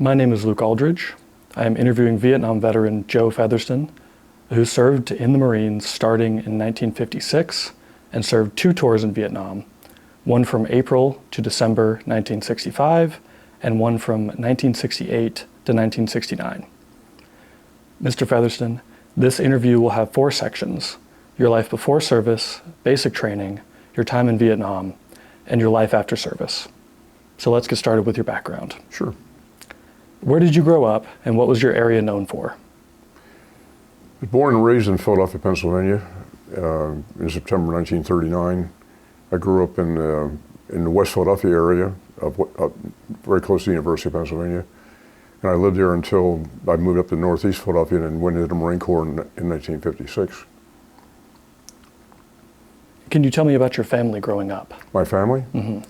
My name is Luke Aldridge. I am interviewing Vietnam veteran Joe Featherston, who served in the Marines starting in 1956 and served 2 tours in Vietnam, one from April to December 1965 and one from 1968 to 1969. Mr. Featherston, this interview will have 4 sections: your life before service, basic training, your time in Vietnam, and your life after service. So let's get started with your background. Sure. Where did you grow up, and what was your area known for? I was born and raised in Philadelphia, Pennsylvania in September 1939. I grew up in the West Philadelphia area, very close to the University of Pennsylvania. And I lived there until I moved up to Northeast Philadelphia and went into the Marine Corps in 1956. Can you tell me about your family growing up? My family? Mm-hmm.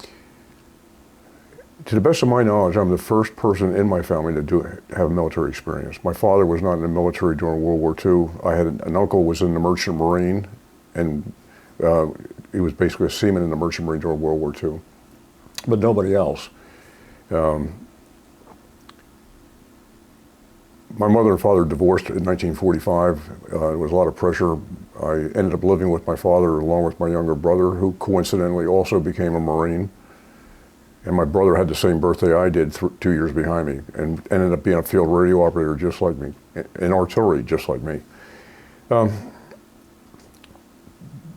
To the best of my knowledge, I'm the first person in my family to have military experience. My father was not in the military during World War II. I had an uncle who was in the Merchant Marine, and he was basically a seaman in the Merchant Marine during World War II, but nobody else. My mother and father divorced in 1945. There was a lot of pressure. I ended up living with my father along with my younger brother, who coincidentally also became a Marine. And my brother had the same birthday I did 2 years behind me, and ended up being a field radio operator just like me, in artillery just like me.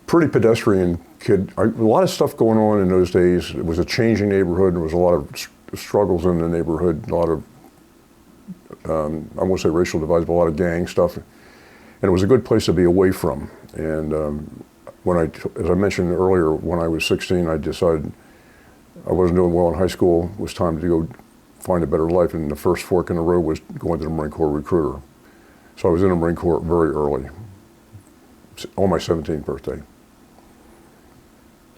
Pretty pedestrian kid. A lot of stuff going on in those days. It was a changing neighborhood. There was a lot of struggles in the neighborhood, a lot of, I won't say racial divides, but a lot of gang stuff. And it was a good place to be away from. And as I mentioned earlier, when I was 16, I decided I wasn't doing well in high school. It was time to go find a better life, and the first fork in the road was going to the Marine Corps recruiter. So I was in the Marine Corps very early, on my 17th birthday.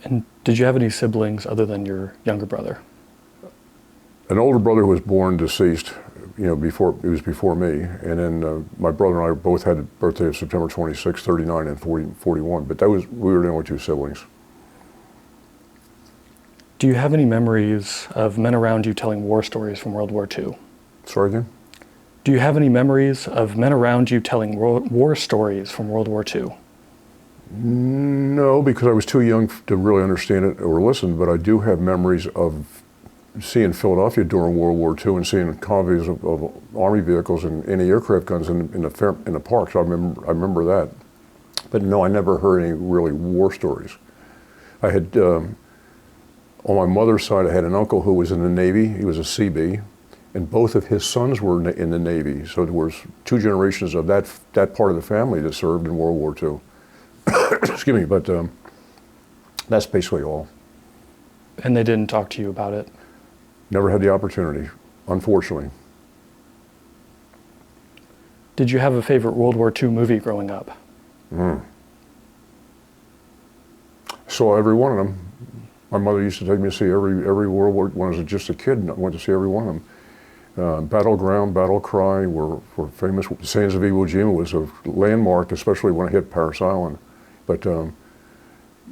And did you have any siblings other than your younger brother? An older brother who was born deceased, before me, and then my brother and I both had a birthday of September 26, 39 and 41, but we were the only 2 siblings. Do you have any memories of men around you telling war stories from World War II? Sorry again? Do you have any memories of men around you telling war stories from World War II? No, because I was too young to really understand it or listen, but I do have memories of seeing Philadelphia during World War II and seeing convoys of Army vehicles and anti-aircraft guns in the parks. I remember that. But no, I never heard any really war stories. I had, on my mother's side, I had an uncle who was in the Navy. He was a CB, and both of his sons were in the Navy. So there was 2 generations of that part of the family that served in World War II. Excuse me, but that's basically all. And they didn't talk to you about it? Never had the opportunity, unfortunately. Did you have a favorite World War II movie growing up? Saw every one of them. My mother used to take me to see every World War, when I was just a kid, I went to see every one of them. Battleground, Battle Cry were famous. Sands of Iwo Jima was a landmark, especially when I hit Parris Island. But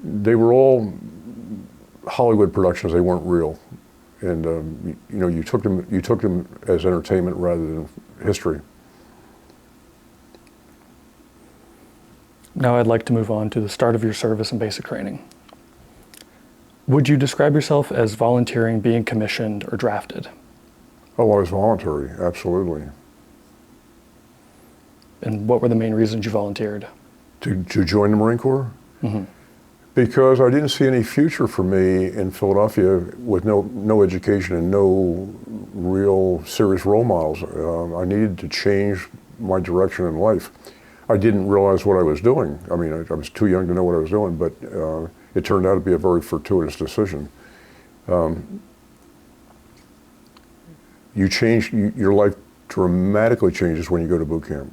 they were all Hollywood productions. They weren't real, and you took them as entertainment rather than history. Now I'd like to move on to the start of your service and basic training. Would you describe yourself as volunteering, being commissioned, or drafted? Oh, I was voluntary, absolutely. And what were the main reasons you volunteered? To join the Marine Corps? Mm-hmm. Because I didn't see any future for me in Philadelphia with no education and no real serious role models. I needed to change my direction in life. I didn't realize what I was doing. I mean, I was too young to know what I was doing, but it turned out to be a very fortuitous decision. Your life dramatically changes when you go to boot camp.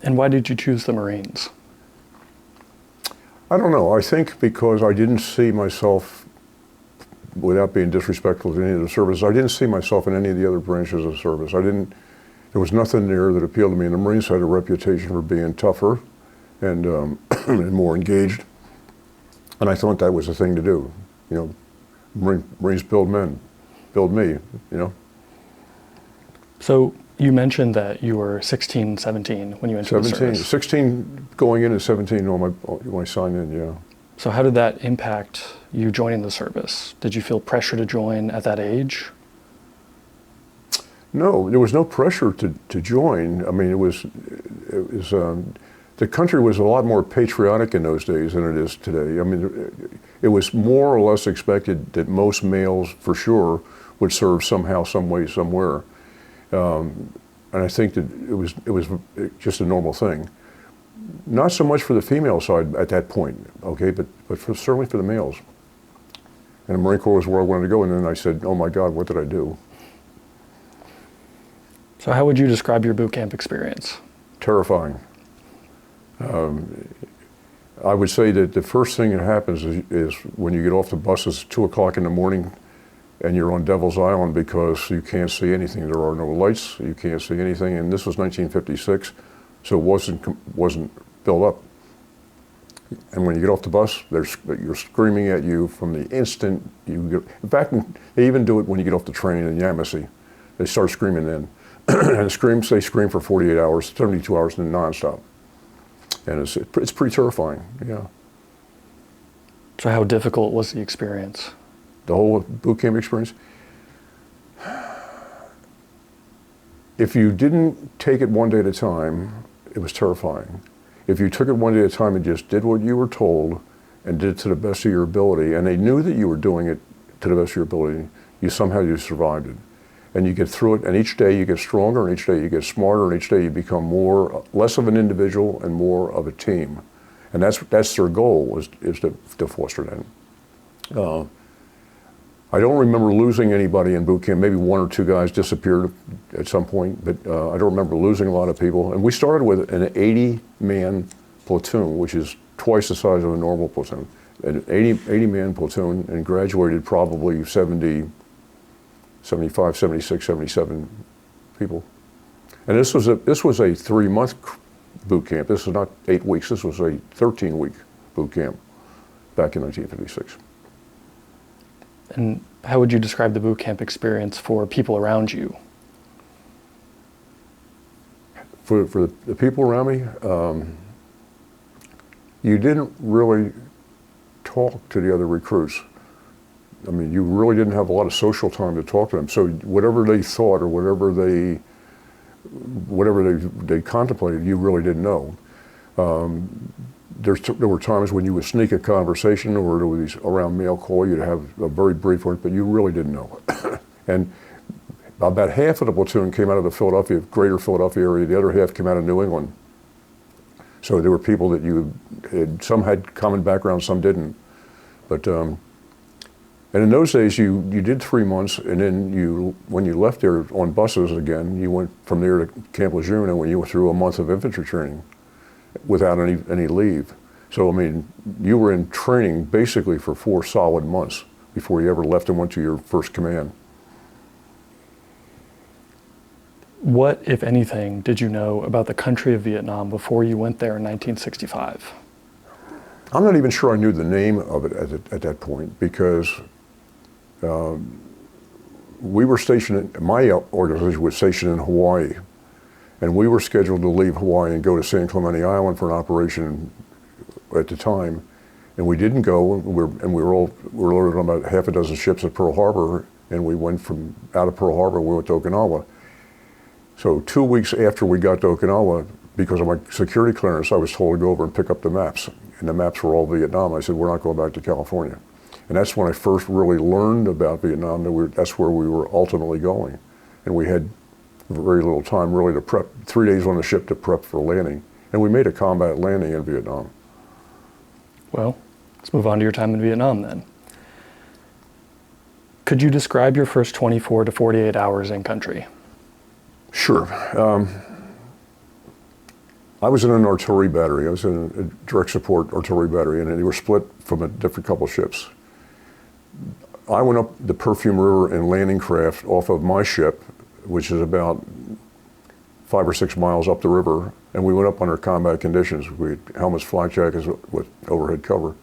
And why did you choose the Marines? I don't know. I think because I didn't see myself, without being disrespectful to any of the services, I didn't see myself in any of the other branches of service. There was nothing there that appealed to me. And the Marines had a reputation for being tougher and, and more engaged. And I thought that was the thing to do. Marines build men, build me, So you mentioned that you were 16, 17 when you entered the 17, service. 16 going in and 17 when I signed in, yeah. So how did that impact you joining the service? Did you feel pressure to join at that age? No, there was no pressure to join. I mean, the country was a lot more patriotic in those days than it is today. I mean, it was more or less expected that most males, for sure, would serve somehow, some way, somewhere. And I think that it was just a normal thing. Not so much for the female side at that point, okay, but certainly for the males. And the Marine Corps was where I wanted to go, and then I said, oh my God, what did I do? So how would you describe your boot camp experience? Terrifying. I would say that the first thing that happens is when you get off the bus, it's 2 o'clock in the morning and you're on Devil's Island because you can't see anything. There are no lights, you can't see anything, and this was 1956, so it wasn't built up. And when you get off the bus, you're screaming at you from the instant you get. In fact, they even do it when you get off the train in Yamasee. They start screaming then. And they scream for 48 hours, 72 hours, and nonstop. And it's pretty terrifying, yeah. So how difficult was the experience? The whole boot camp experience? If you didn't take it one day at a time, it was terrifying. If you took it one day at a time and just did what you were told and did it to the best of your ability, and they knew that you were doing it to the best of your ability, you survived it. And you get through it, and each day you get stronger, and each day you get smarter, and each day you become less of an individual and more of a team. And that's their goal, is to foster that. I don't remember losing anybody in boot camp. Maybe 1 or 2 guys disappeared at some point, but I don't remember losing a lot of people. And we started with an 80-man platoon, which is twice the size of a normal platoon. An 80-man platoon, and graduated probably 70, 75, 76, 77 people. And this was a 3-month boot camp. This was not 8 weeks. This was a 13-week boot camp back in 1956. And how would you describe the boot camp experience for people around you? For the people around me, you didn't really talk to the other recruits. I mean, you really didn't have a lot of social time to talk to them. So whatever they thought or whatever they contemplated, you really didn't know. There were times when you would sneak a conversation, or there was around mail call, you'd have a very brief one, but you really didn't know. And about half of the platoon came out of the greater Philadelphia area. The other half came out of New England. So there were people that some had common backgrounds, some didn't. But and in those days, you did 3 months, and then when you left there on buses again, you went from there to Camp Lejeune, and when you went through a month of infantry training without any leave. So I mean, you were in training basically for 4 solid months before you ever left and went to your first command. What, if anything, did you know about the country of Vietnam before you went there in 1965? I'm not even sure I knew the name of it at that point, because we were stationed, my organization was stationed in Hawaii, and we were scheduled to leave Hawaii and go to San Clemente Island for an operation at the time, and we didn't go. We were loaded on about half a dozen ships at Pearl Harbor, and we went out of Pearl Harbor, we went to Okinawa. So 2 weeks after we got to Okinawa, because of my security clearance, I was told to go over and pick up the maps, and the maps were all Vietnam. I said, we're not going back to California. And that's when I first really learned about Vietnam, that's where we were ultimately going. And we had very little time really to prep, 3 days on the ship to prep for landing. And we made a combat landing in Vietnam. Well, let's move on to your time in Vietnam then. Could you describe your first 24 to 48 hours in country? Sure. I was in an artillery battery. I was in a direct support artillery battery, and they were split from a different couple ships. I went up the Perfume River in landing craft off of my ship, which is about 5 or 6 miles up the river, and we went up under combat conditions. We had helmets, flak jackets with overhead cover.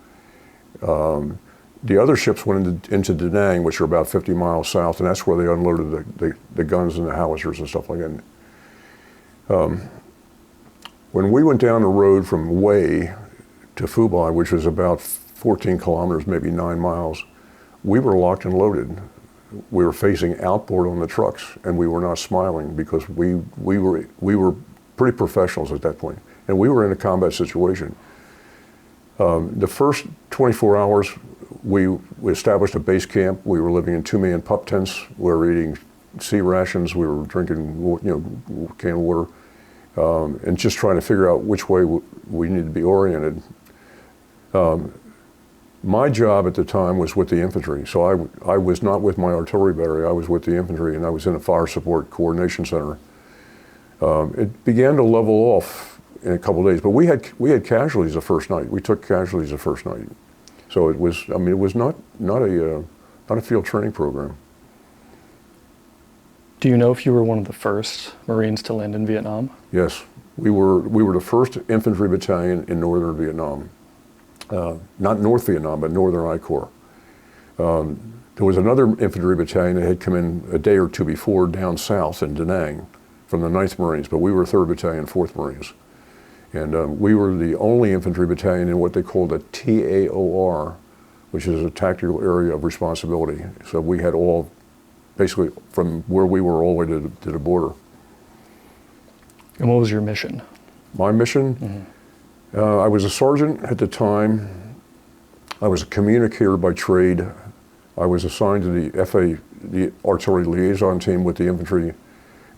The other ships went into Da Nang, which are about 50 miles south, and that's where they unloaded the guns and the howitzers and stuff like that. When we went down the road from Hue to Phubai, which was about 14 kilometers, maybe 9 miles, we were locked and loaded. We were facing outboard on the trucks, and we were not smiling because we were pretty professionals at that point, and we were in a combat situation. The first 24 hours, we established a base camp. We were living in 2-man pup tents. We were eating sea rations. We were drinking, canned water, and just trying to figure out which way we needed to be oriented. My job at the time was with the infantry, so I was not with my artillery battery. I was with the infantry, and I was in a fire support coordination center. It began to level off in a couple of days, but we had casualties the first night. We took casualties the first night, so it was not a field training program. Do you know if you were one of the first Marines to land in Vietnam? Yes, we were the first infantry battalion in northern Vietnam. Not North Vietnam, but Northern I Corps. There was another infantry battalion that had come in a day or two before down south in Da Nang from the 9th Marines, but we were 3rd Battalion, 4th Marines. And we were the only infantry battalion in what they called a TAOR, which is a tactical area of responsibility. So we had all, basically from where we were all the way to the border. And what was your mission? My mission? Mm-hmm. I was a sergeant at the time. I was a communicator by trade. I was assigned to the FA, the artillery liaison team with the infantry,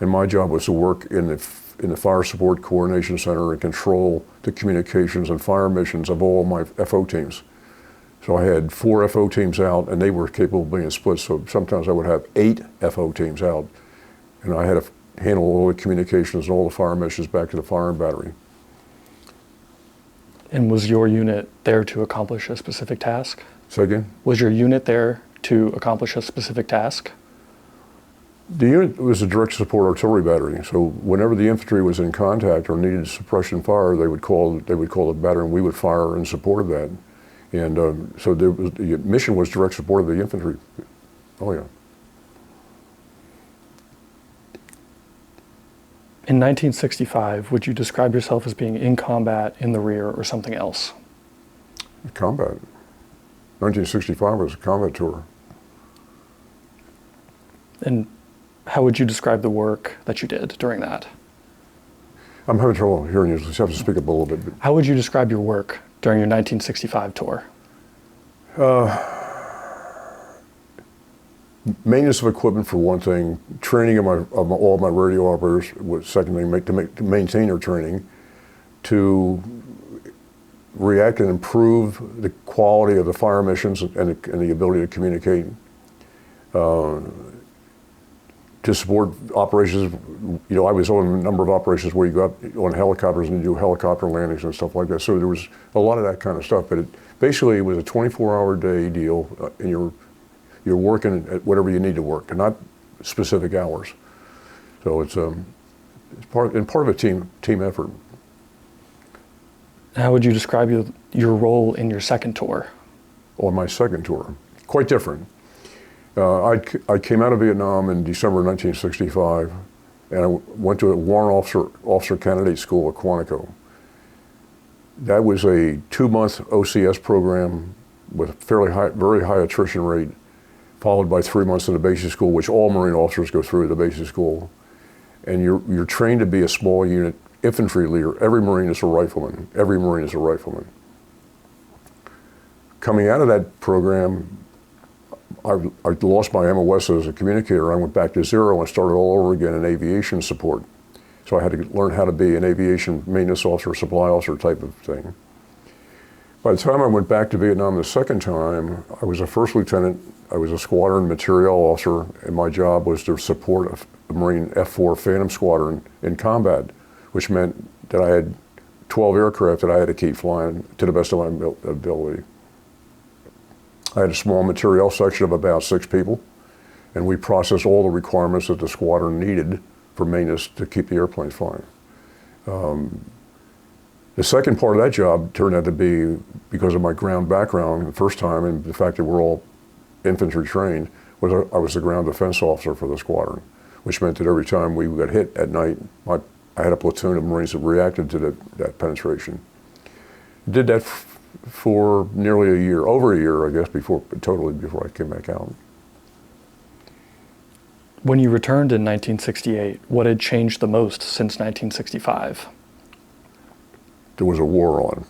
and my job was to work in the fire support coordination center and control the communications and fire missions of all my FO teams. So I had 4 FO teams out, and they were capable of being split, so sometimes I would have 8 FO teams out, and I had to handle all the communications and all the fire missions back to the firing battery. And was your unit there to accomplish a specific task? Say again? Was your unit there to accomplish a specific task? The unit was a direct support artillery battery, so whenever the infantry was in contact or needed suppression fire, they would call the battery, and we would fire in support of that. And so the mission was direct support of the infantry. Oh yeah. In 1965, would you describe yourself as being in combat, in the rear, or something else? Combat. 1965 was a combat tour. And how would you describe the work that you did during that? I'm having trouble hearing you, so you have to speak up a little bit. How would you describe your work during your 1965 tour? Maintenance of equipment for one thing, training of all my radio operators was second thing, to maintain their training, to react and improve the quality of the fire missions and the ability to communicate, to support operations. I was on a number of operations where you go up on helicopters and you do helicopter landings and stuff like that. So there was a lot of that kind of stuff, but it was a 24-hour day deal, and you're working at whatever you need to work, and not specific hours. So it's part of a team effort. How would you describe your role in your second tour? On my second tour, quite different. I came out of Vietnam in December 1965, and I went to a warrant officer candidate school at Quantico. That was a 2-month OCS program with a very high attrition rate, followed by 3 months in the basic school, which all Marine officers go through the basic school. And you're trained to be a small unit infantry leader. Every Marine is a rifleman. Every Marine is a rifleman. Coming out of that program, I lost my MOS as a communicator. I went back to zero and started all over again in aviation support. So I had to learn how to be an aviation maintenance officer, supply officer type of thing. By the time I went back to Vietnam the second time, I was a first lieutenant. I was a squadron materiel officer, and my job was to support a Marine F-4 Phantom squadron in combat, which meant that I had 12 aircraft that I had to keep flying to the best of my ability. I had a small materiel section of about 6 people, and we processed all the requirements that the squadron needed for maintenance to keep the airplanes flying. The second part of that job turned out to be, because of my ground background the first time and the fact that we're all infantry trained, was I was the ground defense officer for the squadron, which meant that every time we got hit at night, I had a platoon of Marines that reacted to that penetration. Did that for nearly a year, over a year, I guess, before I came back out. When you returned in 1968, what had changed the most since 1965? There was a war on.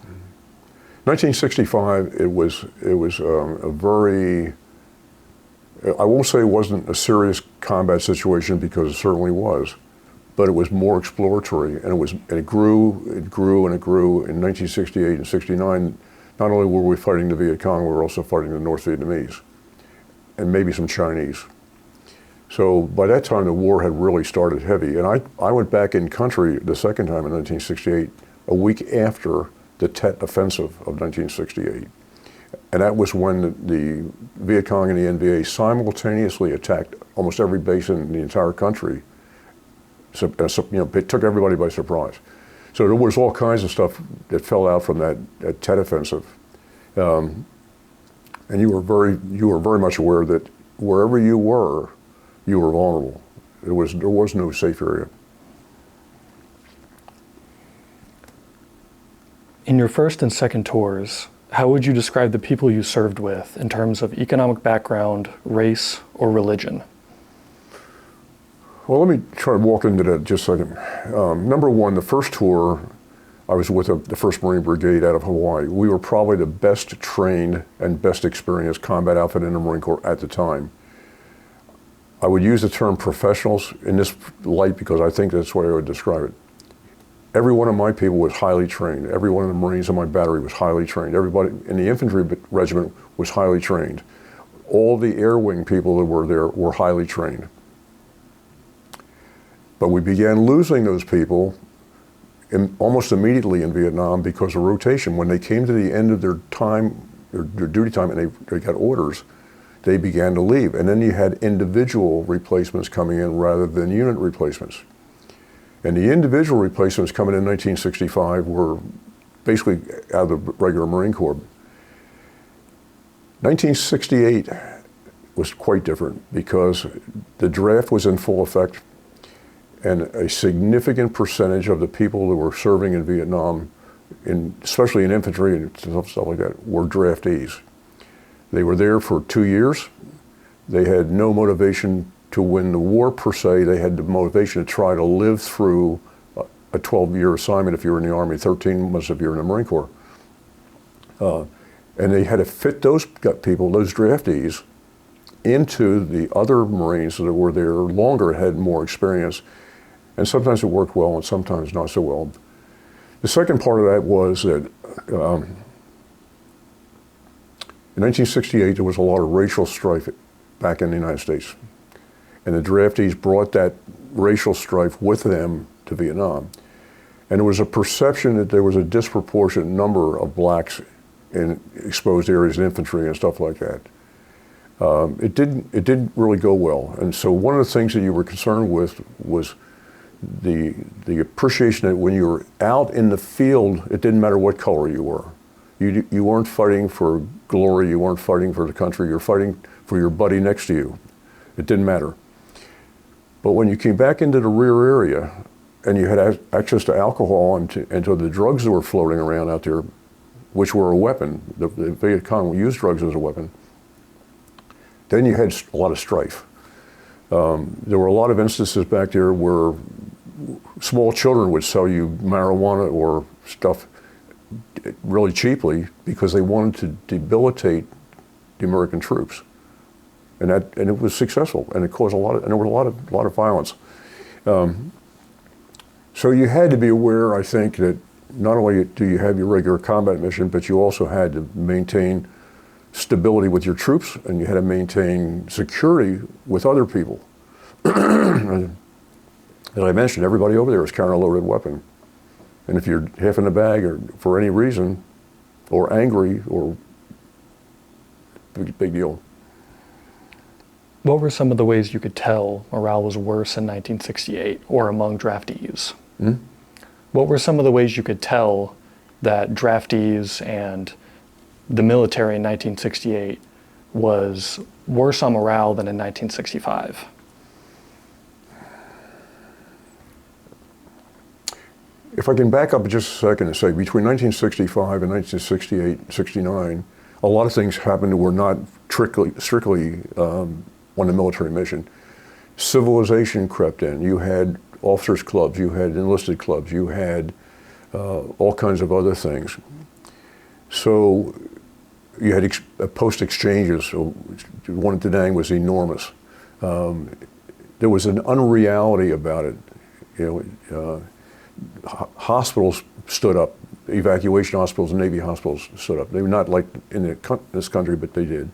1965, it was a very, I won't say it wasn't a serious combat situation, because it certainly was, but it was more exploratory, and it grew and it grew. In 1968 and 69, not only were we fighting the Viet Cong, we were also fighting the North Vietnamese, and maybe some Chinese. So by that time, the war had really started heavy, and I went back in country the second time in 1968, a week after the Tet Offensive of 1968. And that was when the Viet Cong and the NVA simultaneously attacked almost every base in the entire country. So, it took everybody by surprise. So there was all kinds of stuff that fell out from that Tet Offensive. And you were very much aware that wherever you were vulnerable. There was no safe area. In your first and second tours, how would you describe the people you served with in terms of economic background, race, or religion? Well, let me try to walk into that just a second. Number one, the first tour, I was with the 1st Marine Brigade out of Hawaii. We were probably the best trained and best experienced combat outfit in the Marine Corps at the time. I would use the term professionals in this light because I think that's the way I would describe it. Every one of my people was highly trained. Every one of the Marines in my battery was highly trained. Everybody in the infantry regiment was highly trained. All the air wing people that were there were highly trained. But we began losing those people almost immediately in Vietnam because of rotation. When they came to the end of their time, their duty time, and they got orders, they began to leave. And then you had individual replacements coming in rather than unit replacements. And the individual replacements coming in 1965 were basically out of the regular Marine Corps. 1968 was quite different because the draft was in full effect, and a significant percentage of the people that were serving in Vietnam, especially in infantry and stuff like that, were draftees. They were there for 2 years. They had no motivation to win the war per se. They had the motivation to try to live through a 12-year assignment if you were in the Army, 13 months if you were in the Marine Corps. And they had to fit those people, those draftees, into the other Marines that were there longer, had more experience. And sometimes it worked well and sometimes not so well. The second part of that was that in 1968, there was a lot of racial strife back in the United States. And the draftees brought that racial strife with them to Vietnam. And there was a perception that there was a disproportionate number of blacks in exposed areas in infantry and stuff like that. It didn't really go well. And so one of the things that you were concerned with was the appreciation that when you were out in the field, it didn't matter what color you were. You weren't fighting for glory, you weren't fighting for the country, you were fighting for your buddy next to you. It didn't matter. But when you came back into the rear area and you had access to alcohol and to the drugs that were floating around out there, which were a weapon, the Viet Cong used drugs as a weapon, then you had a lot of strife. There were a lot of instances back there where small children would sell you marijuana or stuff really cheaply because they wanted to debilitate the American troops. And it was successful, and it caused there was a lot of violence. So you had to be aware, I think, that not only do you have your regular combat mission, but you also had to maintain stability with your troops, and you had to maintain security with other people. As I mentioned, everybody over there is carrying a loaded weapon. And if you're half in the bag or for any reason, or angry, or big deal. What were some of the ways you could tell morale was worse in 1968 or among draftees? What were some of the ways you could tell that draftees and the military in 1968 was worse on morale than in 1965? If I can back up just a second and say, between 1965 and 1968, 69, a lot of things happened that were not strictly on the military mission. Civilization crept in. You had officers' clubs, you had enlisted clubs, you had all kinds of other things. So you had post exchanges. So one at Da Nang was enormous. There was an unreality about it. Hospitals stood up. Evacuation hospitals and Navy hospitals stood up. They were not like in this country, but they did.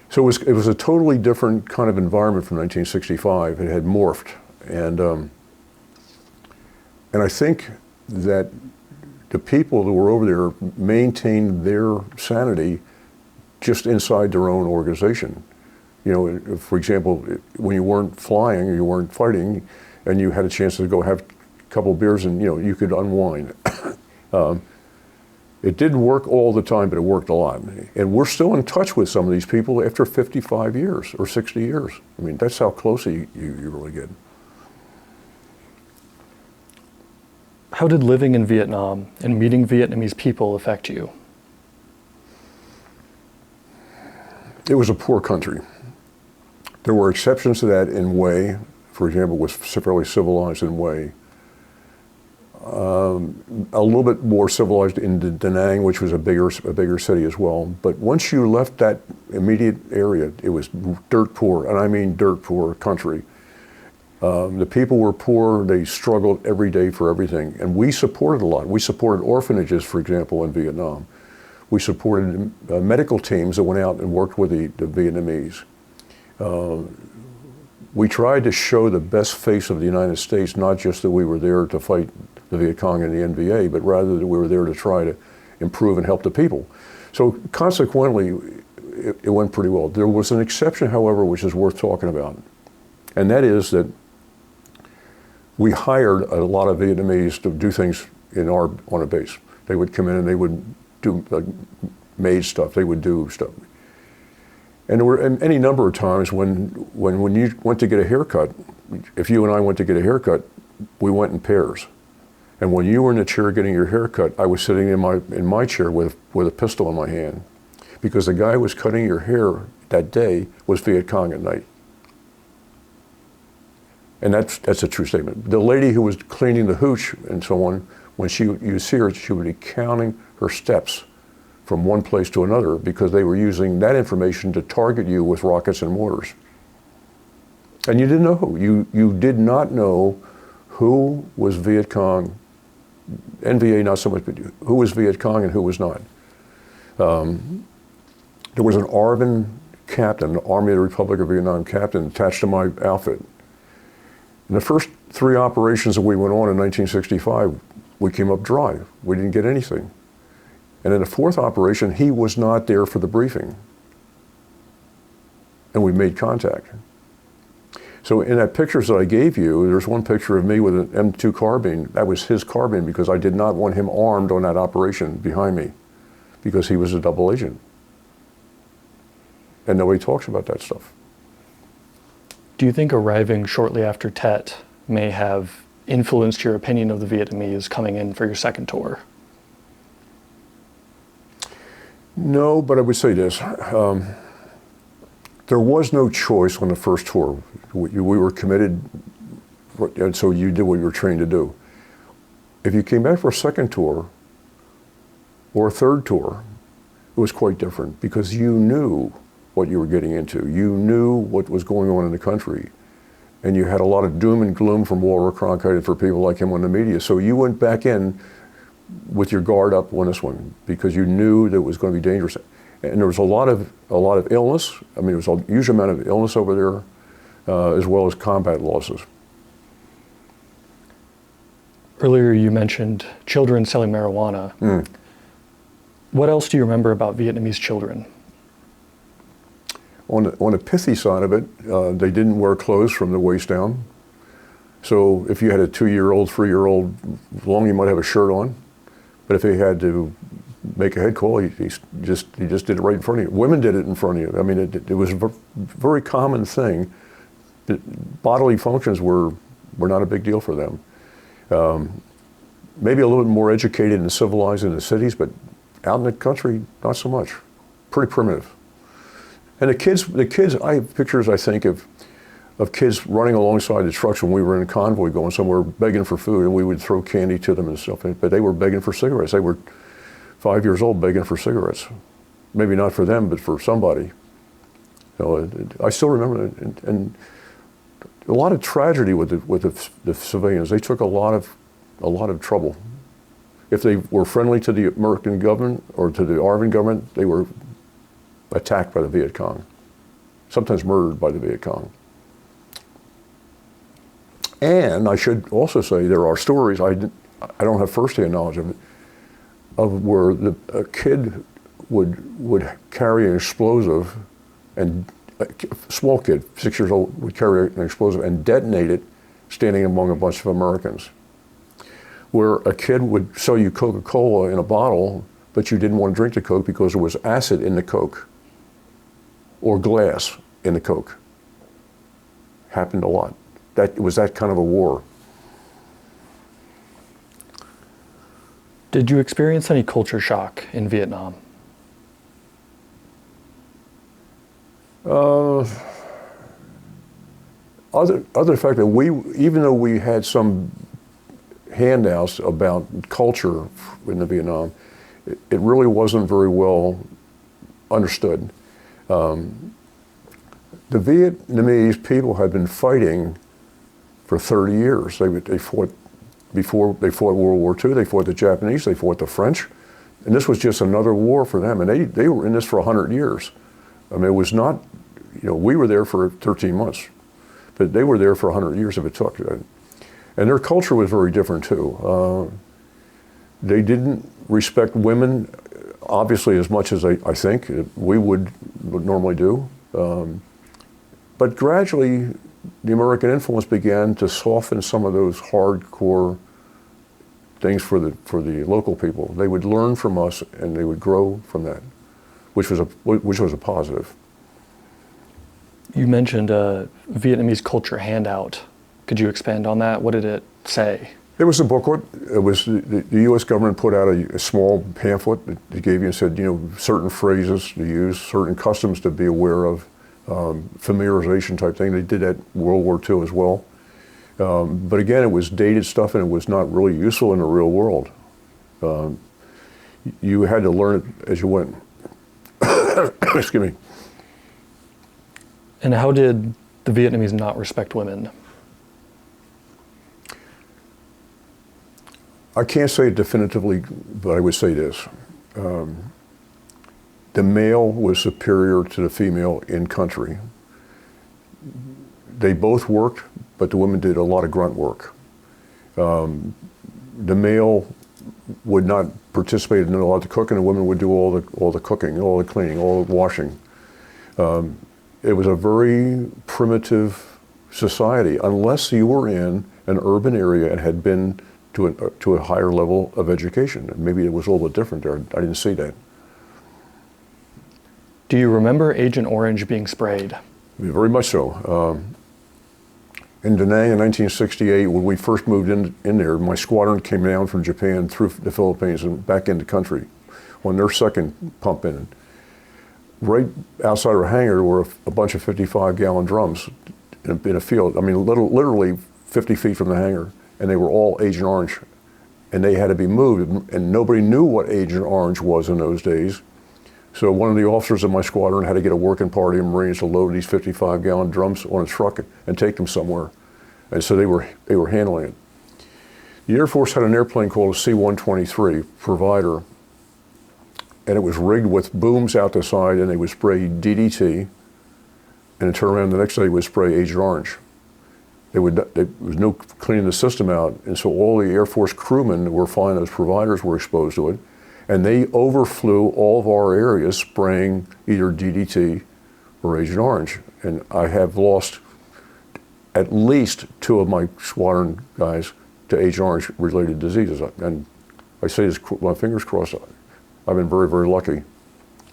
So it was a totally different kind of environment from 1965. It had morphed, and I think that the people that were over there maintained their sanity just inside their own organization. For example, when you weren't flying or you weren't fighting, and you had a chance to go have a couple of beers and you could unwind. It didn't work all the time, but it worked a lot. And we're still in touch with some of these people after 55 years or 60 years. I mean, that's how close you really get. How did living in Vietnam and meeting Vietnamese people affect you? It was a poor country. There were exceptions to that in Hue. For example, was fairly civilized in Hue. A little bit more civilized in Da Nang, which was a bigger city as well. But once you left that immediate area, it was dirt poor, and I mean dirt poor country. The people were poor. They struggled every day for everything, and we supported a lot. We supported orphanages, for example, in Vietnam. We supported medical teams that went out and worked with the Vietnamese. We tried to show the best face of the United States, not just that we were there to fight the Viet Cong and the NVA, but rather that we were there to try to improve and help the people. So consequently, it went pretty well. There was an exception, however, which is worth talking about, and that is that we hired a lot of Vietnamese to do things on a base. They would come in and they would do maid stuff. They would do stuff. And there were any number of times when you went to get a haircut, if you and I went to get a haircut, we went in pairs. And when you were in the chair getting your haircut, I was sitting in my chair with a pistol in my hand, because the guy who was cutting your hair that day was Viet Cong at night. And that's a true statement. The lady who was cleaning the hooch and so on, when you see her, she would be counting her steps from one place to another, because they were using that information to target you with rockets and mortars. And you didn't know who. You did not know who was Viet Cong, NVA not so much, but who was Viet Cong and who was not. There was an ARVN captain, an Army of the Republic of Vietnam captain, attached to my outfit. In the first 3 operations that we went on in 1965, we came up dry. We didn't get anything. And in the 4th operation, he was not there for the briefing. And we made contact. So in that pictures that I gave you, there's one picture of me with an M2 carbine. That was his carbine, because I did not want him armed on that operation behind me, because he was a double agent. And nobody talks about that stuff. Do you think arriving shortly after Tet may have influenced your opinion of the Vietnamese coming in for your second tour? No, but I would say this. There was no choice on the first tour. We were committed, and so you did what you were trained to do. If you came back for a second tour or a third tour, it was quite different, because you knew what you were getting into. You knew what was going on in the country. And you had a lot of doom and gloom from Walter Cronkite and for people like him on the media. So you went back in with your guard up on this one, because you knew that it was going to be dangerous. And there was a lot of illness. I mean, there was a huge amount of illness over there, as well as combat losses. Earlier you mentioned children selling marijuana. What else do you remember about Vietnamese children? On the pithy side of it, they didn't wear clothes from the waist down. So if you had a 2-year-old, 3-year-old, long you might have a shirt on. But if he had to make a head call, he just did it right in front of you. Women did it in front of you. I mean, it was a very common thing. Bodily functions were not a big deal for them. Maybe a little bit more educated and civilized in the cities, but out in the country, not so much. Pretty primitive. And the kids, I have pictures, I think, of kids running alongside the trucks when we were in a convoy going somewhere begging for food, and we would throw candy to them and stuff, but they were begging for cigarettes. They were 5 years old begging for cigarettes. Maybe not for them, but for somebody. You know, I still remember that, and a lot of tragedy with the civilians. They took a lot of trouble. If they were friendly to the American government or to the ARVN government, they were attacked by the Viet Cong, sometimes murdered by the Viet Cong. And I should also say there are stories, I don't have firsthand knowledge of it, of where a kid would carry an explosive, and a small kid, 6 years old, would carry an explosive and detonate it standing among a bunch of Americans. Where a kid would sell you Coca-Cola in a bottle, but you didn't want to drink the Coke because there was acid in the Coke or glass in the Coke. Happened a lot. It was that kind of a war. Did you experience any culture shock in Vietnam? Other fact that even though we had some handouts about culture in the Vietnam, it really wasn't very well understood. The Vietnamese people had been fighting for 30 years. They fought before they fought World War II. They fought the Japanese. They fought the French, and this was just another war for them. And they were in this for 100 years. I mean, it was not. You know, we were there for 13 months, but they were there for 100 years if it took. And their culture was very different too. They didn't respect women, obviously, as much as I think we would normally do. But gradually, the American influence began to soften some of those hardcore things for the local people. They would learn from us, and they would grow from that, which was a positive. You mentioned a Vietnamese culture handout. Could you expand on that? What did it say? It was a booklet. It was the U.S. government put out a small pamphlet that they gave you and said, you know, certain phrases to use, certain customs to be aware of, familiarization type thing. They did that in World War II as well. But again, it was dated stuff, and it was not really useful in the real world. You had to learn it as you went. Excuse me. And how did the Vietnamese not respect women? I can't say it definitively, but I would say this. The male was superior to the female in country. They both worked, but the women did a lot of grunt work. The male would not participate in a lot of the cooking, and the women would do all the cooking, all the cleaning, all the washing. It was a very primitive society, unless you were in an urban area and had been to a higher level of education. Maybe it was a little bit different there. I didn't see that. Do you remember Agent Orange being sprayed? Very much so. In Da Nang in 1968, when we first moved in there, my squadron came down from Japan through the Philippines and back into country on their second pump in. Right outside our hangar were a bunch of 55-gallon drums in a field. I mean, literally 50 feet from the hangar, and they were all Agent Orange, and they had to be moved, and nobody knew what Agent Orange was in those days. So one of the officers of my squadron had to get a working party of Marines to load these 55-gallon drums on a truck and take them somewhere. And so they were handling it. The Air Force had an airplane called a C-123, Provider, and it was rigged with booms out the side, and they would spray DDT, and then turn around the next day they would spray Agent Orange. There was no cleaning the system out, and so all the Air Force crewmen that were flying those Providers were exposed to it, and they overflew all of our areas spraying either DDT or Agent Orange. And I have lost at least 2 of my squadron guys to Agent Orange related diseases, and I say this, my fingers crossed, I've been very, very lucky.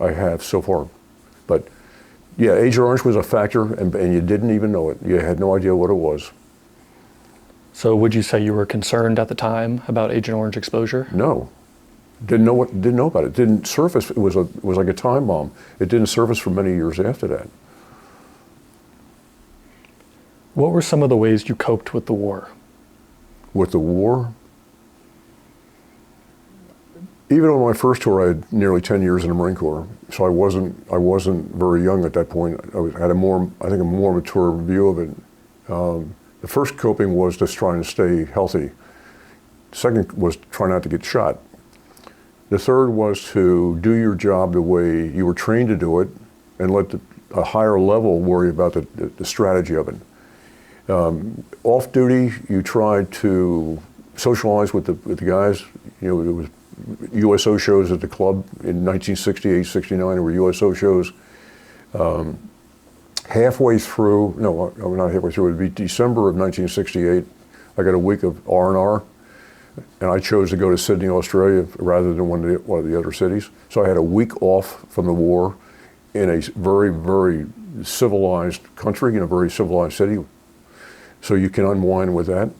I have so far. But yeah, Agent Orange was a factor, and you didn't even know it. You had no idea what it was. So would you say you were concerned at the time about Agent Orange exposure? No. Didn't know about it. Didn't surface. It was like a time bomb. It didn't surface for many years after that. What were some of the ways you coped with the war? With the war? Even on my first tour, I had nearly 10 years in the Marine Corps, so I wasn't very young at that point. Had a more mature view of it. The first coping was just trying to stay healthy. The second was try not to get shot. The third was to do your job the way you were trained to do it, and let a higher level worry about the strategy of it. Off duty, you tried to socialize with the guys. You know, it was USO shows at the club in 1968, 69. There were USO shows. Halfway through, no, not halfway through, it would be December of 1968, I got a week of R&R, and I chose to go to Sydney, Australia, rather than one of the other cities. So I had a week off from the war in a very, very civilized country, in a very civilized city. So you can unwind with that.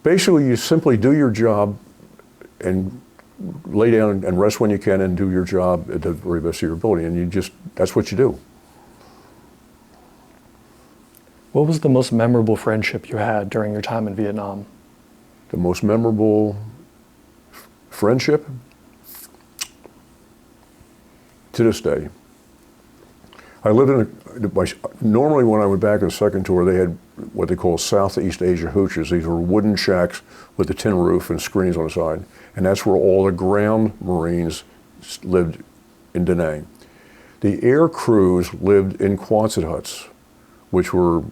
Basically, you simply do your job and lay down and rest when you can and do your job at the very best of your ability. And that's what you do. What was the most memorable friendship you had during your time in Vietnam? The most memorable friendship? To this day. I lived normally when I went back on the second tour, they had what they call Southeast Asia hooches. These were wooden shacks with a tin roof and screens on the side. And that's where all the ground Marines lived in Da Nang. The air crews lived in Quonset huts, which were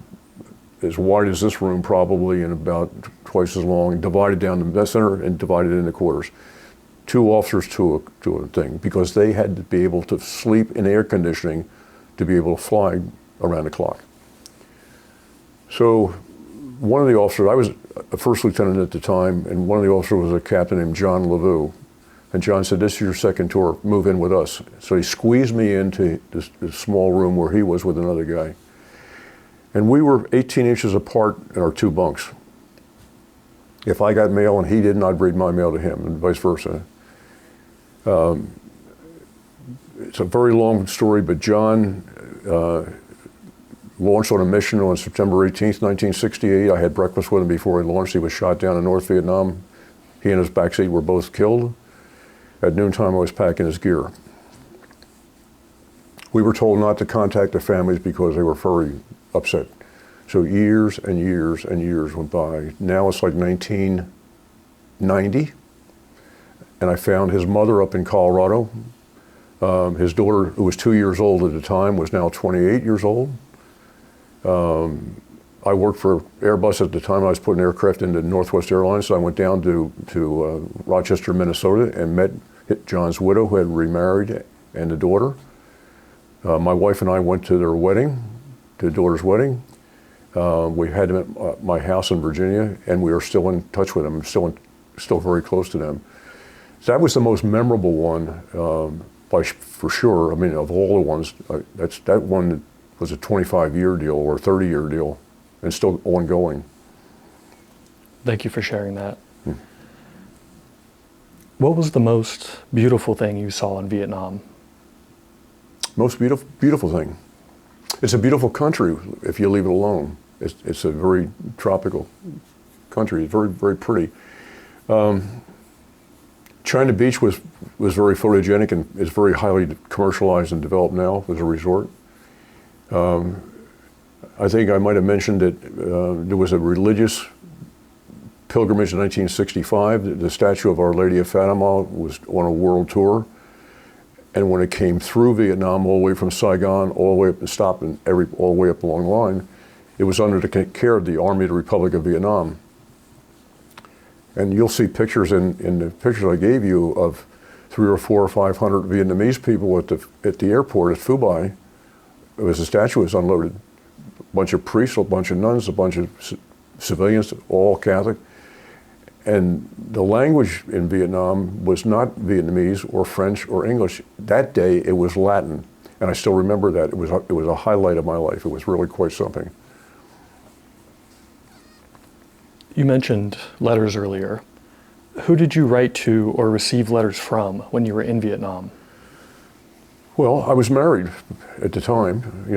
as wide as this room probably and about twice as long, divided down the center and divided into quarters. 2 officers to a thing, because they had to be able to sleep in air conditioning to be able to fly around the clock. So one of the officers, I was a first lieutenant at the time, and one of the officers was a captain named John LaVue. And John said, "This is your second tour, move in with us." So he squeezed me into this small room where he was with another guy. And we were 18 inches apart in our 2 bunks. If I got mail and he didn't, I'd read my mail to him, and vice versa. It's a very long story, but John launched on a mission on September 18th, 1968. I had breakfast with him before he launched. He was shot down in North Vietnam. He and his backseat were both killed. At noontime, I was packing his gear. We were told not to contact the families because they were very upset. So years and years and years went by. Now it's like 1990, and I found his mother up in Colorado. His daughter, who was 2 years old at the time, was now 28 years old. I worked for Airbus at the time. I was putting aircraft into Northwest Airlines, so I went down to Rochester, Minnesota, and met John's widow, who had remarried, and the daughter. My wife and I went to their wedding, to the daughter's wedding. We had them at my house in Virginia, and we are still in touch with them, still very close to them. So that was the most memorable one, for sure. I mean, of all the ones, that one was a 25-year deal or a 30-year deal, and still ongoing. Thank you for sharing that. What was the most beautiful thing you saw in Vietnam? Most beautiful thing. It's a beautiful country if you leave it alone. It's a very tropical country. It's very, very pretty. China Beach was very photogenic and is very highly commercialized and developed now as a resort. I think I might have mentioned that there was a religious pilgrimage in 1965. The statue of Our Lady of Fatima was on a world tour. And when it came through Vietnam, all the way from Saigon, all the way up and stopped all the way up along the line, it was under the care of the Army of the Republic of Vietnam. And you'll see pictures in the pictures I gave you of 300 or 400 or 500 Vietnamese people at the airport at Phu Bai. As the statue was unloaded, a bunch of priests, a bunch of nuns, a bunch of civilians, all Catholic. And the language in Vietnam was not Vietnamese or French or English. That day it was Latin, and I still remember that. It was a highlight of my life. It was really quite something. You mentioned letters earlier. Who did you write to or receive letters from when you were in Vietnam? Well, I was married at the time,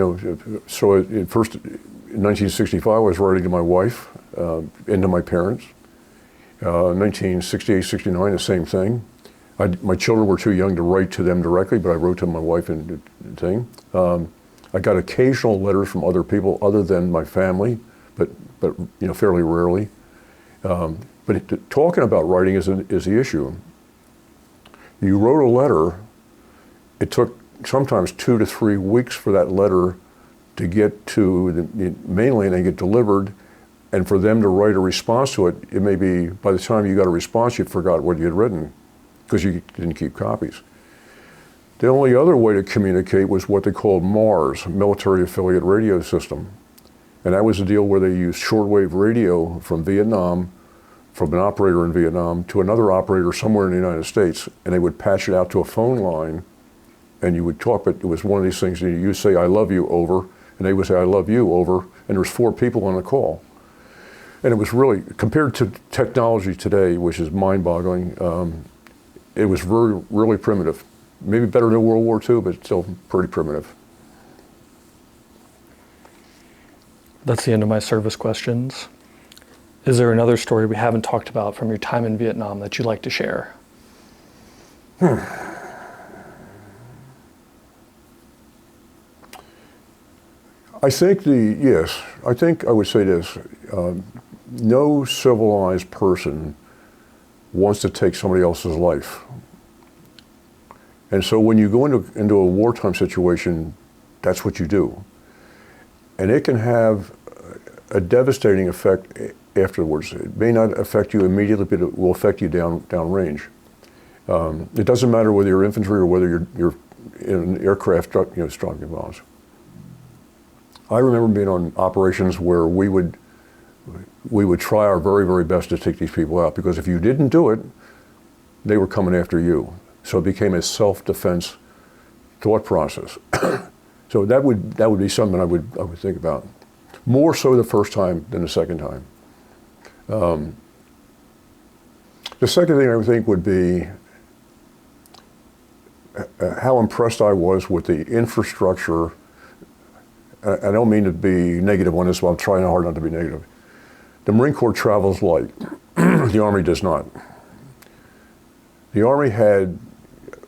so at first, in 1965, I was writing to my wife and to my parents. 1968, 69, the same thing. My children were too young to write to them directly, but I wrote to my wife and thing. I got occasional letters from other people other than my family, but fairly rarely. But talking about writing is the issue. You wrote a letter. It took sometimes 2 to 3 weeks for that letter to get to the mainland and get delivered, and for them to write a response to it. It may be by the time you got a response, you forgot what you had written because you didn't keep copies. The only other way to communicate was what they called MARS, Military Affiliate Radio System. And that was a deal where they used shortwave radio from Vietnam, from an operator in Vietnam to another operator somewhere in the United States, and they would patch it out to a phone line, and you would talk, but it was one of these things, you say, I love you, over, and they would say, I love you, over, and there's 4 people on the call. And it was really, compared to technology today, which is mind-boggling, it was really primitive. Maybe better than World War II, but still pretty primitive. That's the end of my service questions. Is there another story we haven't talked about from your time in Vietnam that you'd like to share? I think I would say this. No civilized person wants to take somebody else's life. And so when you go into a wartime situation, that's what you do. And it can have a devastating effect afterwards. It may not affect you immediately, but it will affect you downrange. It doesn't matter whether you're infantry or whether you're in an aircraft, dropping bombs. I remember being on operations where we would try our very, very best to take these people out, because if you didn't do it, they were coming after you. So it became a self-defense thought process. So that would be something I would think about. More so the first time than the second time. The second thing I would think would be how impressed I was with the infrastructure. I don't mean to be negative on this, but I'm trying hard not to be negative. The Marine Corps travels light. The Army does not. The Army had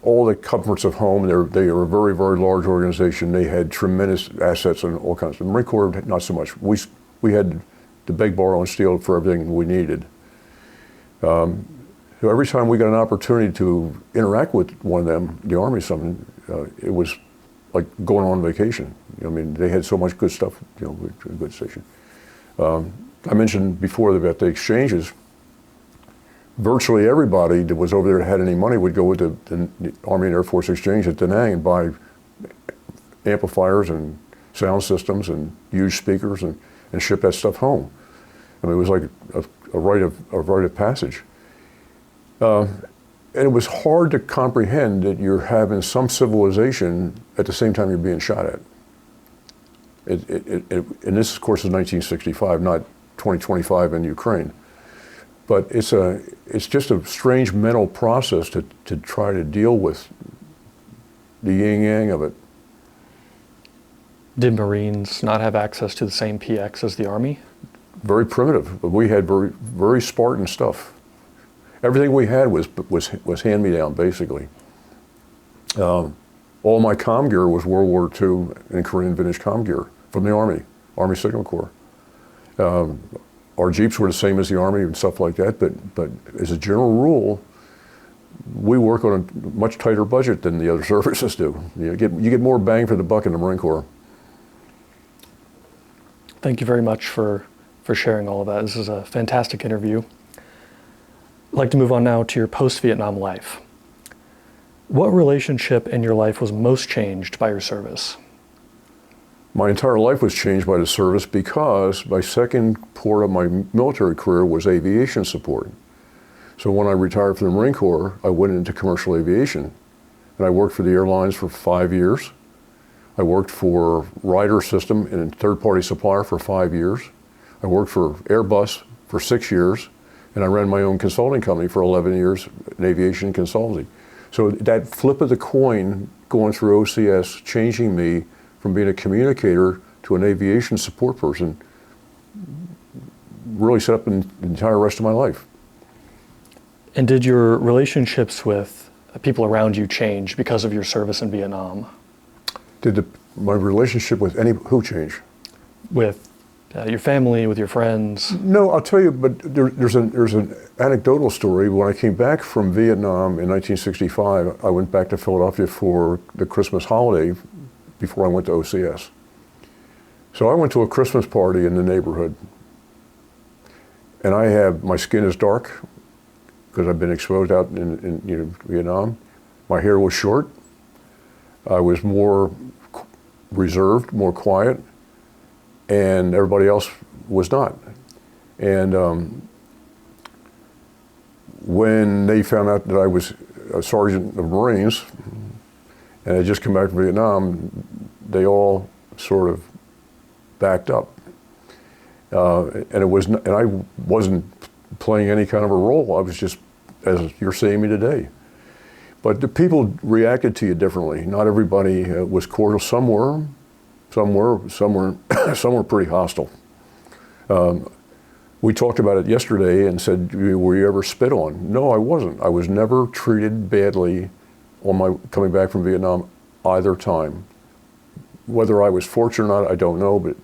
all the comforts of home. They were a very, very large organization. They had tremendous assets and all kinds. The Marine Corps, not so much. We had to beg, borrow, and steal for everything we needed. So every time we got an opportunity to interact with one of them, the Army, it was like going on vacation. I mean, they had so much good stuff, good station. I mentioned before about the exchanges. Virtually everybody that was over there that had any money would go with the Army and Air Force Exchange at Da Nang and buy amplifiers and sound systems and huge speakers and ship that stuff home. I mean, it was like a rite of passage. And it was hard to comprehend that you're having some civilization at the same time you're being shot at. And this, of course, is 1965, not 2025 in Ukraine. But it's just a strange mental process to try to deal with the yin-yang of it. Did Marines not have access to the same PX as the Army? Very primitive. But we had very, very Spartan stuff. Everything we had was hand-me-down, basically. All my comm gear was World War II and Korean vintage comm gear from the Army Signal Corps. Our Jeeps were the same as the Army and stuff like that, but as a general rule, we work on a much tighter budget than the other services do. You get more bang for the buck in the Marine Corps. Thank you very much for sharing all of that. This is a fantastic interview. I'd like to move on now to your post-Vietnam life. What relationship in your life was most changed by your service? My entire life was changed by the service because my second port of my military career was aviation support. So when I retired from the Marine Corps, I went into commercial aviation. And I worked for the airlines for 5 years. I worked for Ryder System and a third-party supplier for 5 years. I worked for Airbus for 6 years. And I ran my own consulting company for 11 years in aviation consulting. So that flip of the coin going through OCS, changing me from being a communicator to an aviation support person, really set up the entire rest of my life. And did your relationships with people around you change because of your service in Vietnam? Did my relationship with who change? With your family, with your friends? No, I'll tell you, but there's an anecdotal story. When I came back from Vietnam in 1965, I went back to Philadelphia for the Christmas holiday before I went to OCS. So I went to a Christmas party in the neighborhood. And my skin is dark because I've been exposed out in Vietnam. My hair was short. I was more reserved, more quiet, and everybody else was not. And when they found out that I was a sergeant of Marines and I just come back from Vietnam, they all sort of backed up. And I wasn't playing any kind of a role. I was just, as you're seeing me today. But the people reacted to you differently. Not everybody was cordial. Some were pretty hostile. We talked about it yesterday and said, were you ever spit on? No, I wasn't. I was never treated badly on my coming back from Vietnam either time. Whether I was fortunate or not, I don't know, but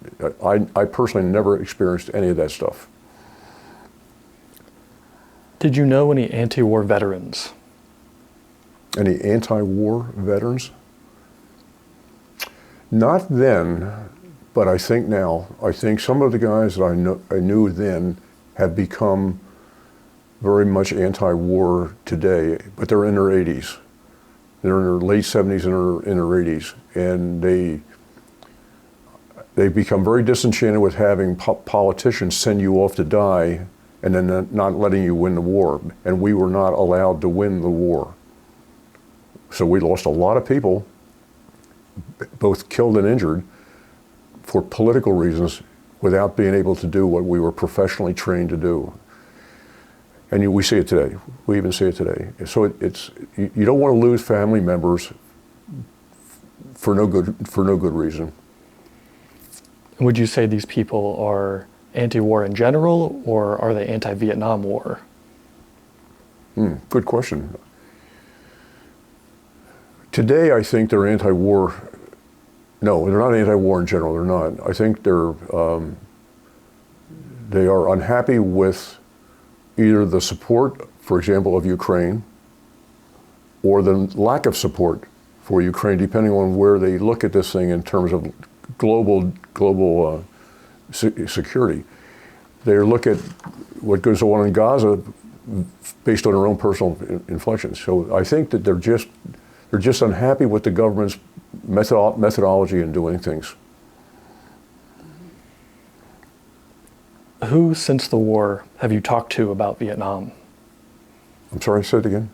I personally never experienced any of that stuff. Did you know any anti-war veterans? Any anti-war veterans? Not then, but I think now. I think some of the guys that I knew then have become very much anti-war today, but they're in their 80s. They're in their late 70s and in their 80s, and they've become very disenchanted with having politicians send you off to die and then not letting you win the war. And we were not allowed to win the war. So we lost a lot of people, both killed and injured, for political reasons without being able to do what we were professionally trained to do. And we see it today. We even see it today. So you don't want to lose family members for no good reason. Would you say these people are anti-war in general, or are they anti-Vietnam War? Good question. Today, I think they're anti-war. No, they're not anti-war in general. They're not. I think they are unhappy with either the support, for example, of Ukraine, or the lack of support for Ukraine, depending on where they look at this thing in terms of global security. They look at what goes on in Gaza based on their own personal inflections. So I think that they're just unhappy with the government's methodology in doing things. Who, since the war, have you talked to about Vietnam? I'm sorry, say it again.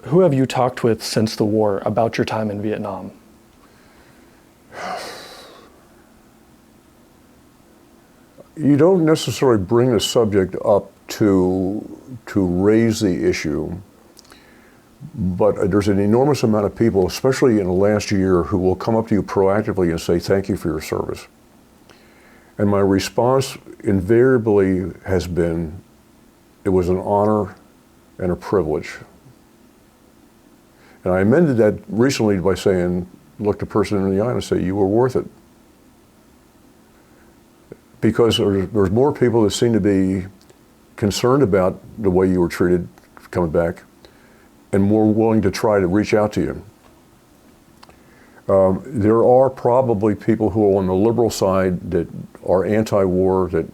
Who have you talked with since the war about your time in Vietnam? You don't necessarily bring the subject up to raise the issue, but there's an enormous amount of people, especially in the last year, who will come up to you proactively and say, thank you for your service. And my response invariably has been, it was an honor and a privilege. And I amended that recently by saying, look the person in the eye and say, you were worth it. Because there's more people that seem to be concerned about the way you were treated coming back and more willing to try to reach out to you. There are probably people who are on the liberal side that are anti-war, that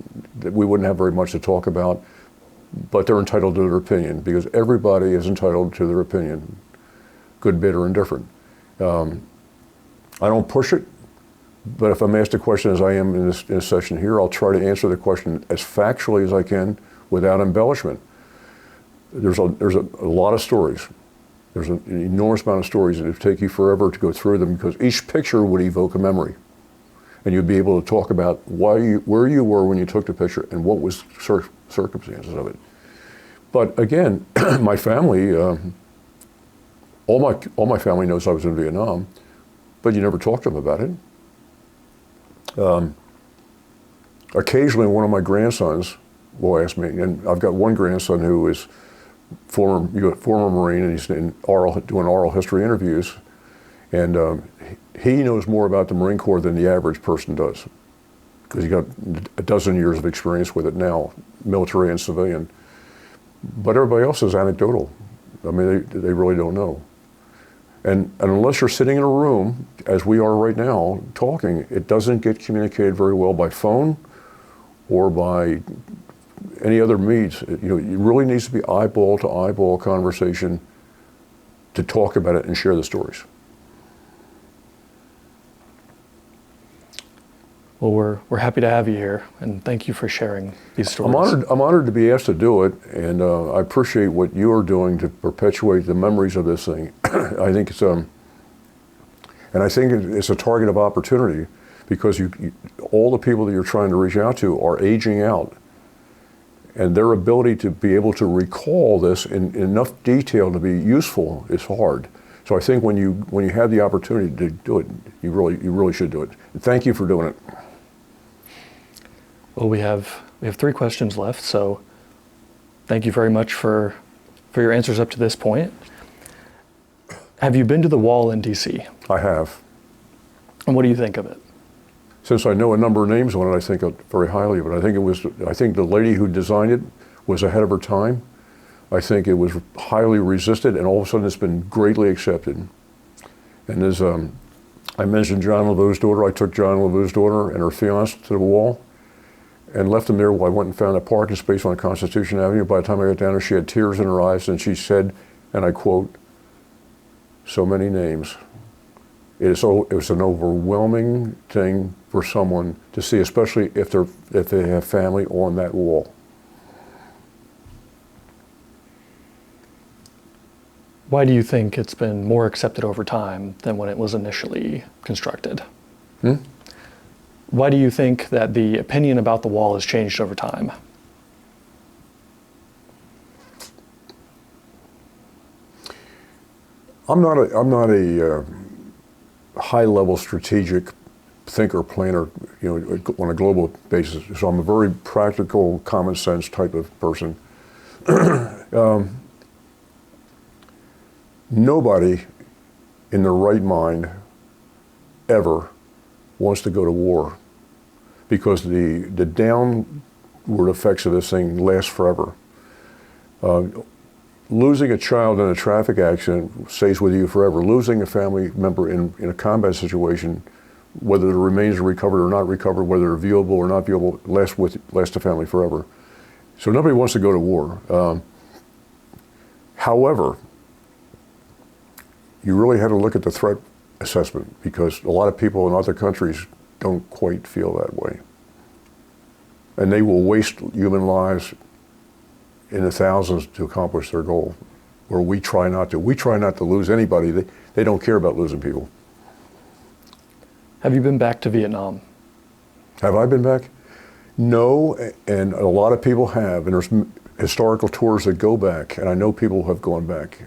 we wouldn't have very much to talk about, but they're entitled to their opinion, because everybody is entitled to their opinion, good, bad, or indifferent. I don't push it. But if I'm asked a question as I am in this session here, I'll try to answer the question as factually as I can without embellishment. there's a lot of stories. There's an enormous amount of stories, and it would take you forever to go through them because each picture would evoke a memory. And you'd be able to talk about where you were when you took the picture and what was circumstances of it. But again, my family, all my family knows I was in Vietnam, but you never talk to them about it. Occasionally, one of my grandsons will ask me, and I've got one grandson who is former Marine, and he's doing oral history interviews, and he knows more about the Marine Corps than the average person does, because he got a dozen years of experience with it now, military and civilian. But everybody else is anecdotal. I mean, they really don't know. And unless you're sitting in a room, as we are right now, talking, it doesn't get communicated very well by phone or by any other means. It really needs to be eyeball to eyeball conversation to talk about it and share the stories. Well, we're happy to have you here, and thank you for sharing these stories. I'm honored to be asked to do it, and I appreciate what you are doing to perpetuate the memories of this thing. I think it's a target of opportunity, because all the people that you're trying to reach out to are aging out, and their ability to be able to recall this in enough detail to be useful is hard. So I think when you have the opportunity to do it, you really should do it. Thank you for doing it. Well, we have 3 questions left, so thank you very much for your answers up to this point. Have you been to the wall in DC? I have. And what do you think of it? Since I know a number of names on it, I think very highly of it. I think the lady who designed it was ahead of her time. I think it was highly resisted, and all of a sudden it's been greatly accepted. And as I mentioned John LaVue's daughter, I took John LaVue's daughter and her fiance to the wall and left them there while I went and found a parking space on Constitution Avenue. By the time I got down there, she had tears in her eyes, and she said, and I quote, "So many names." It was an overwhelming thing for someone to see, especially if they have family on that wall. Why do you think it's been more accepted over time than when it was initially constructed? Why do you think that the opinion about the wall has changed over time? I'm not a high-level strategic thinker, planner, on a global basis. So I'm a very practical, common sense type of person. Nobody in their right mind ever wants to go to war, because the downward effects of this thing last forever. Losing a child in a traffic accident stays with you forever. Losing a family member in a combat situation, whether the remains are recovered or not recovered, whether they're viewable or not viewable, lasts the family forever. So nobody wants to go to war. However, you really have to look at the threat assessment, because a lot of people in other countries don't quite feel that way. And they will waste human lives in the thousands to accomplish their goal, where we try not to. We try not to lose anybody. They don't care about losing people. Have you been back to Vietnam? Have I been back? No, and a lot of people have, and there's historical tours that go back, and I know people have gone back.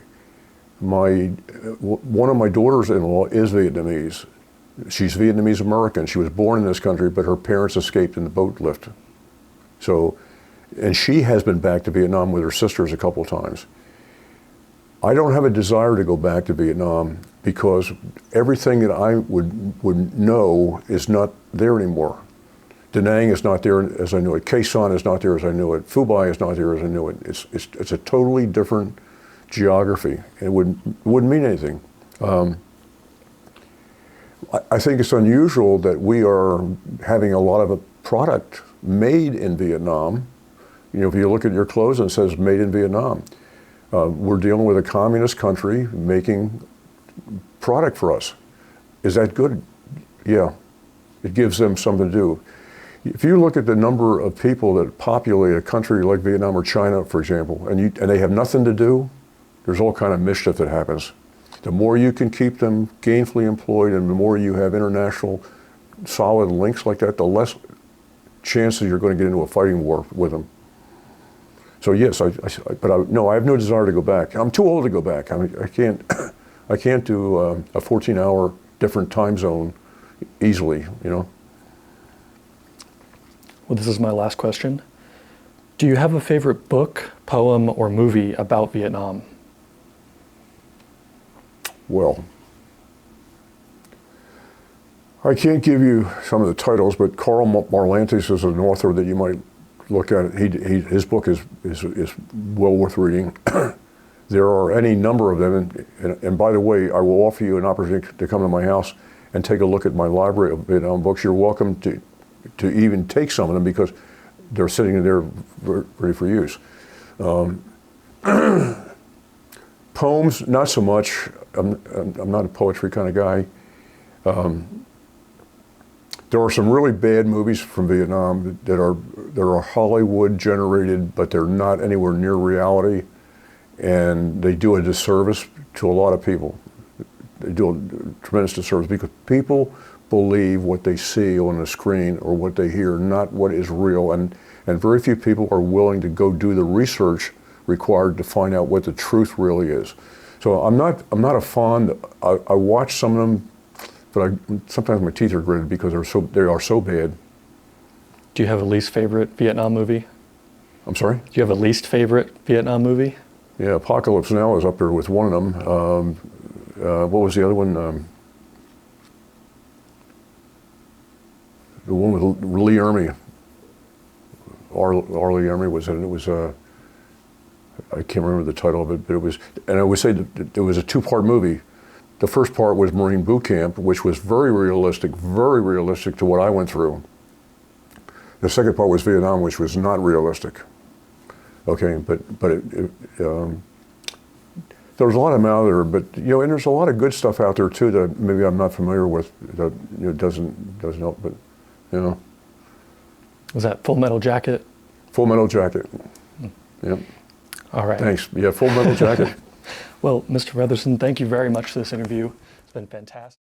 One of my daughters-in-law is Vietnamese. She's Vietnamese American. She was born in this country, but her parents escaped in the boat lift. So, and she has been back to Vietnam with her sisters a couple of times. I don't have a desire to go back to Vietnam, because everything that I would know is not there anymore. Da Nang is not there as I knew it. Khe Sanh is not there as I knew it. Phu Bai is not there as I knew it. It's a totally different geography. It wouldn't mean anything. I think it's unusual that we are having a lot of a product made in Vietnam. If you look at your clothes and it says made in Vietnam. We're dealing with a communist country making product for us. Is that good? Yeah, it gives them something to do. If you look at the number of people that populate a country like Vietnam or China, for example, and they have nothing to do, there's all kind of mischief that happens. The more you can keep them gainfully employed and the more you have international solid links like that, the less chances you're going to get into a fighting war with them. So yes, no, I have no desire to go back. I'm too old to go back. I mean, I can't do a 14-hour different time zone easily, you know. Well, this is my last question. Do you have a favorite book, poem, or movie about Vietnam? Well, I can't give you some of the titles, but Karl Marlantes is an author that you might look at. His book is well worth reading. There are any number of them, and by the way, I will offer you an opportunity to come to my house and take a look at my library of Vietnam books. You're welcome to even take some of them because they're sitting there ready for use. Poems, not so much. I'm not a poetry kind of guy. There are some really bad movies from Vietnam that are Hollywood generated, but they're not anywhere near reality, and they do a disservice to a lot of people. They do a tremendous disservice because people believe what they see on the screen or what they hear, not what is real, and very few people are willing to go do the research required to find out what the truth really is. So I'm not a fond. I watch some of them, but sometimes my teeth are gritted because they are so bad. Do you have a least favorite Vietnam movie? I'm sorry? Do you have a least favorite Vietnam movie? Yeah, Apocalypse Now is up there with one of them. What was the other one? The one with Lee Ermey. Lee Ermey was in it. It was I can't remember the title of it, but it was, and I would say that it was a two-part movie. The first part was Marine Boot Camp, which was very realistic to what I went through. The second part was Vietnam, which was not realistic. Okay, but there's a lot of them out there, but you know, and there's a lot of good stuff out there too that maybe I'm not familiar with that doesn't help, but you know. Was that Full Metal Jacket? Full Metal Jacket. Yep. All right. Thanks. Yeah, Full Metal Jacket. Well, Mr. Featherston, thank you very much for this interview. It's been fantastic.